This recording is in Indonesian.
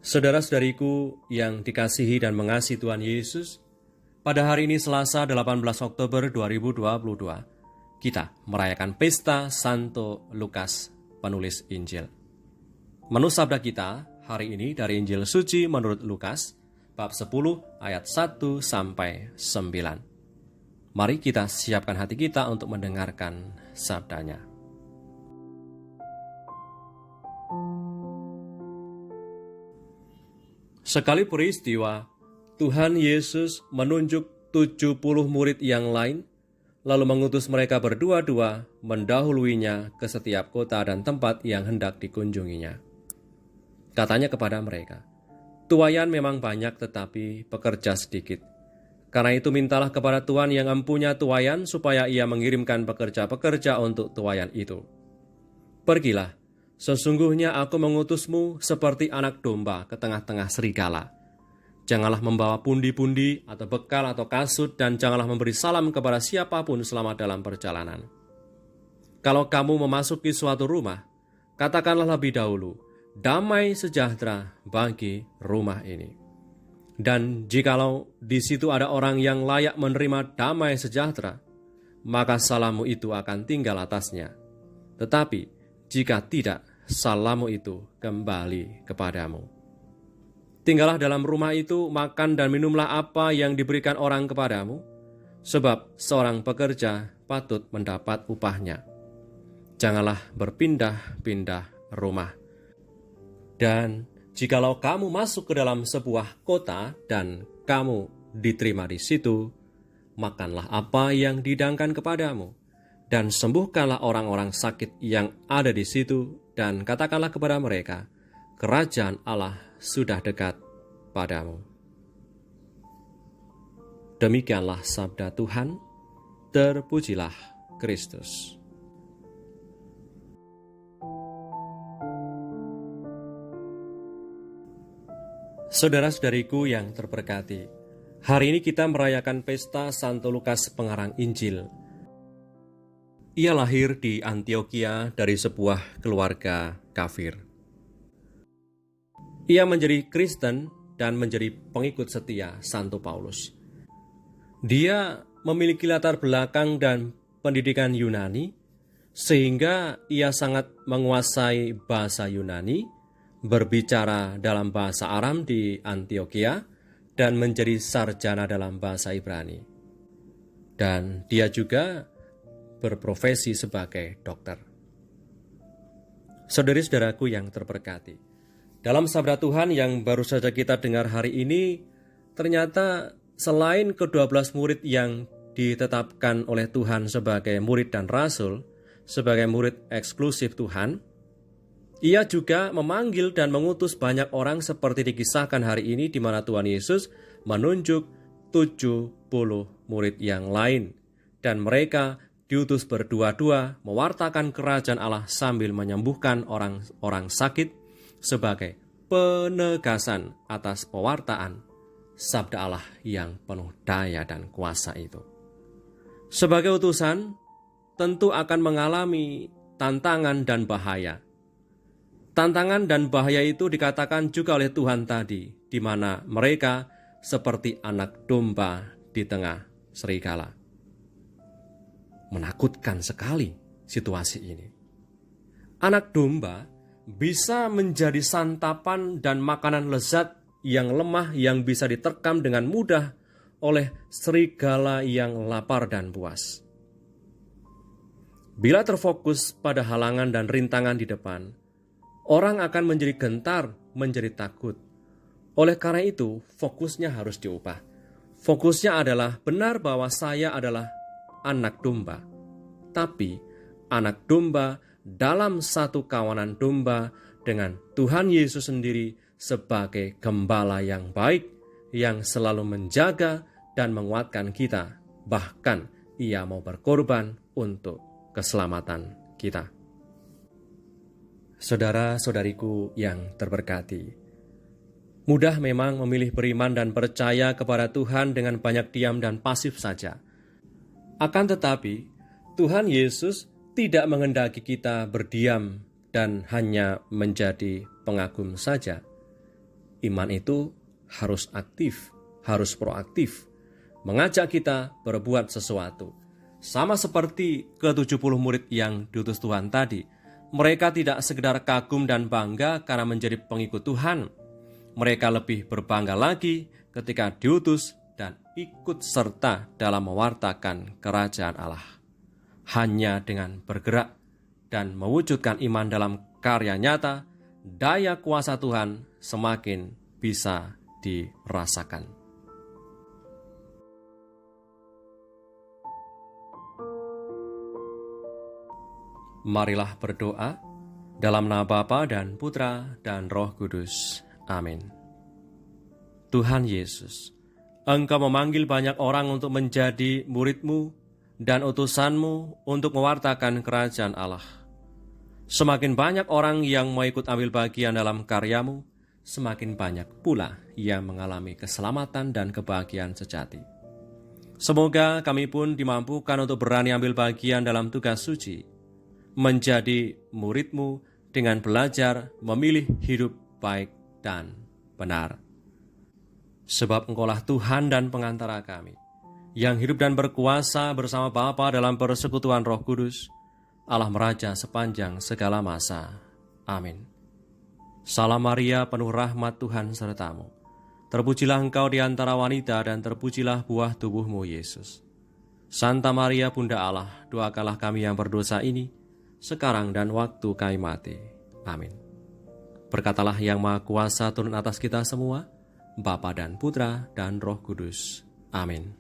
Saudara-saudariku yang dikasihi dan mengasihi Tuhan Yesus, pada hari ini Selasa 18 Oktober 2022, kita merayakan pesta Santo Lukas, penulis Injil. Menu sabda kita hari ini dari Injil Suci menurut Lukas, bab 10 ayat 1 sampai 9. Mari kita siapkan hati kita untuk mendengarkan sabdanya. Sekali peristiwa, Tuhan Yesus menunjuk 70 murid yang lain, lalu mengutus mereka berdua-dua mendahuluinya ke setiap kota dan tempat yang hendak dikunjunginya. Katanya kepada mereka, "Tuaian memang banyak tetapi pekerja sedikit. Karena itu mintalah kepada Tuhan yang empunya tuaian supaya ia mengirimkan pekerja-pekerja untuk tuaian itu. Pergilah. Sesungguhnya aku mengutusmu seperti anak domba ke tengah-tengah serigala. Janganlah membawa pundi-pundi atau bekal atau kasut dan janganlah memberi salam kepada siapapun selama dalam perjalanan. Kalau kamu memasuki suatu rumah, katakanlah lebih dahulu, damai sejahtera bagi rumah ini. Dan jikalau di situ ada orang yang layak menerima damai sejahtera, maka salammu itu akan tinggal atasnya. Tetapi jika tidak, salammu itu kembali kepadamu. Tinggallah dalam rumah itu, makan dan minumlah apa yang diberikan orang kepadamu, sebab seorang pekerja patut mendapat upahnya. Janganlah berpindah-pindah rumah. Dan jikalau kamu masuk ke dalam sebuah kota dan kamu diterima di situ, makanlah apa yang dihidangkan kepadamu, dan sembuhkanlah orang-orang sakit yang ada di situ, dan katakanlah kepada mereka, kerajaan Allah sudah dekat padamu." Demikianlah sabda Tuhan, terpujilah Kristus. Saudara-saudariku yang terberkati, hari ini kita merayakan pesta Santo Lukas pengarang Injil. Ia lahir di Antiokhia dari sebuah keluarga kafir. Ia menjadi Kristen dan menjadi pengikut setia Santo Paulus. Dia memiliki latar belakang dan pendidikan Yunani, sehingga ia sangat menguasai bahasa Yunani, berbicara dalam bahasa Aram di Antiokhia, dan menjadi sarjana dalam bahasa Ibrani. Dan dia juga berprofesi sebagai dokter. Saudari-saudaraku yang terberkati, dalam sabda Tuhan yang baru saja kita dengar hari ini, ternyata selain ke-12 murid yang ditetapkan oleh Tuhan sebagai murid dan rasul, sebagai murid eksklusif Tuhan, ia juga memanggil dan mengutus banyak orang seperti dikisahkan hari ini, di mana Tuhan Yesus menunjuk 70 murid yang lain, dan mereka diutus berdua-dua mewartakan kerajaan Allah sambil menyembuhkan orang-orang sakit sebagai penegasan atas pewartaan sabda Allah yang penuh daya dan kuasa itu. Sebagai utusan, tentu akan mengalami tantangan dan bahaya. Tantangan dan bahaya itu dikatakan juga oleh Tuhan tadi, di mana mereka seperti anak domba di tengah serigala. Menakutkan sekali situasi ini. Anak domba bisa menjadi santapan dan makanan lezat yang lemah yang bisa diterkam dengan mudah oleh serigala yang lapar dan puas. Bila terfokus pada halangan dan rintangan di depan, orang akan menjadi gentar, menjadi takut. Oleh karena itu, fokusnya harus diubah. Fokusnya adalah benar bahwa saya adalah anak domba, tapi anak domba dalam satu kawanan domba dengan Tuhan Yesus sendiri sebagai gembala yang baik, yang selalu menjaga dan menguatkan kita, bahkan ia mau berkorban untuk keselamatan kita. Saudara-saudariku yang terberkati, mudah memang memilih beriman dan percaya kepada Tuhan dengan banyak diam dan pasif saja. Akan tetapi, Tuhan Yesus tidak menghendaki kita berdiam dan hanya menjadi pengagum saja. Iman itu harus aktif, harus proaktif, mengajak kita berbuat sesuatu. Sama seperti ke-70 murid yang diutus Tuhan tadi, mereka tidak sekedar kagum dan bangga karena menjadi pengikut Tuhan. Mereka lebih berbangga lagi ketika diutus dan ikut serta dalam mewartakan kerajaan Allah. Hanya dengan bergerak dan mewujudkan iman dalam karya nyata, daya kuasa Tuhan semakin bisa dirasakan. Marilah berdoa dalam nama Bapa dan Putra dan Roh Kudus. Amin. Tuhan Yesus, Engkau memanggil banyak orang untuk menjadi murid-Mu dan utusan-Mu untuk mewartakan kerajaan Allah. Semakin banyak orang yang mau ikut ambil bagian dalam karya-Mu, semakin banyak pula yang mengalami keselamatan dan kebahagiaan sejati. Semoga kami pun dimampukan untuk berani ambil bagian dalam tugas suci, menjadi murid-Mu dengan belajar memilih hidup baik dan benar. Sebab Engkaulah Tuhan dan pengantara kami, yang hidup dan berkuasa bersama Bapa dalam persekutuan Roh Kudus, Allah Meraja sepanjang segala masa. Amin. Salam Maria, penuh rahmat Tuhan sertamu. Terpujilah engkau di antara wanita dan terpujilah buah tubuhmu Yesus. Santa Maria Bunda Allah, doakanlah kami yang berdosa ini, sekarang dan waktu kami mati. Amin. Berkatalah yang Maha Kuasa turun atas kita semua, Bapa dan Putra dan Roh Kudus. Amin.